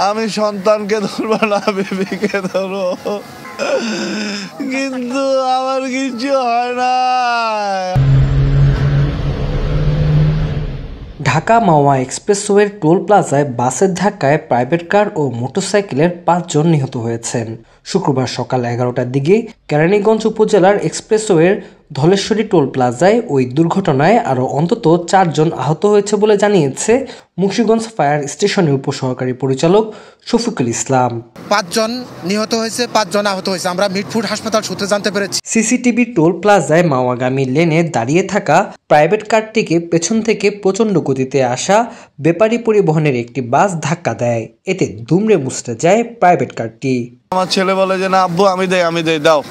আমি সন্তানকে ধরবো না বেবিকে ধরো, কিন্তু আমার কিছু হয় না। ঢাকা মাওয়া এক্সপ্রেসওয়ের টোল প্লাজায় বাসের ধাক্কায় প্রাইভেট কার ও মোটরসাইকেলের ৫ জন নিহত হয়েছেন। শুক্রবার সকাল ১১টার দিকে কেরানীগঞ্জ উপজেলার এক্সপ্রেসওয়ের ধলেশ্বরী টোল প্লাজায় ওই দুর্ঘটনায় আরও অন্তত ৪ জন আহত হয়েছে বলে জানিয়েছে মুন্সিগঞ্জ ফায়ার স্টেশনের উপসহকারী পরিচালক শফিকুল ইসলাম। ৫ জন নিহত হয়েছে, ৫ জন আহত হয়েছে, আমরা মিটফুড হাসপাতাল সূত্রে জানতে পেরেছি। সিসিটিভি টোল প্লাজায় মাওয়াগামী লেনে দাঁড়িয়ে থাকা প্রাইভেট কারটিকে পেছন থেকে প্রচণ্ড গতিতে আসা ব্যাপারী পরিবহনের একটি বাস ধাক্কা দেয়। এতে দুমড়ে মুচড়ে যায় প্রাইভেট কারটি। আমার ছেলে বলে যে না আব্বু আমি দেই দাও,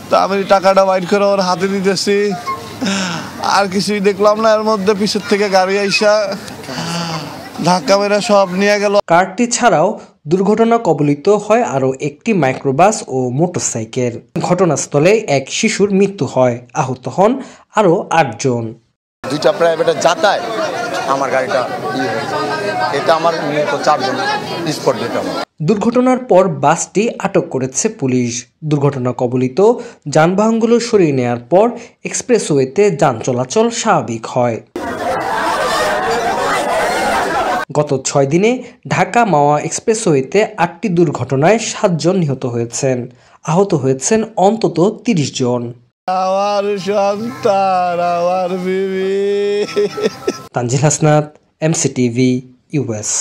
তো আমি টাকাটা বাইর করে ওর হাতে দিতেছি, আর কিছুই দেখলাম না। এর মধ্যে পিছের থেকে গাড়ি আইসা ধাক্কা মেরে সব নিয়ে গেল। কারটি ছাড়াও দুর্ঘটনা কবলিত হয় আরও একটি মাইক্রোবাস ও মোটরসাইকেল। ঘটনাস্থলে এক শিশুর মৃত্যু হয়, আহত হন আরও ৮ জন। দুইটা প্রাইভেটের যাতায় আমার গাড়িটা এটা আমার নিহত ৪ জন স্পট ডেট। দুর্ঘটনার পর বাসটি আটক করেছে পুলিশ। দুর্ঘটনা কবলিত যানবাহনগুলো সরিয়ে নেওয়ার পর এক্সপ্রেসওয়েতে যান চলাচল স্বাভাবিক হয়। গত ৬ দিনে ঢাকা মাওয়া এক্সপ্রেসওয়েতে ৮টি দুর্ঘটনায় ৭ জন নিহত হয়েছেন, আহত হয়েছেন অন্তত ৩০ জন। আমার সন্তান, আমার বিবি। Tanzil Hasnat, MCTV, US.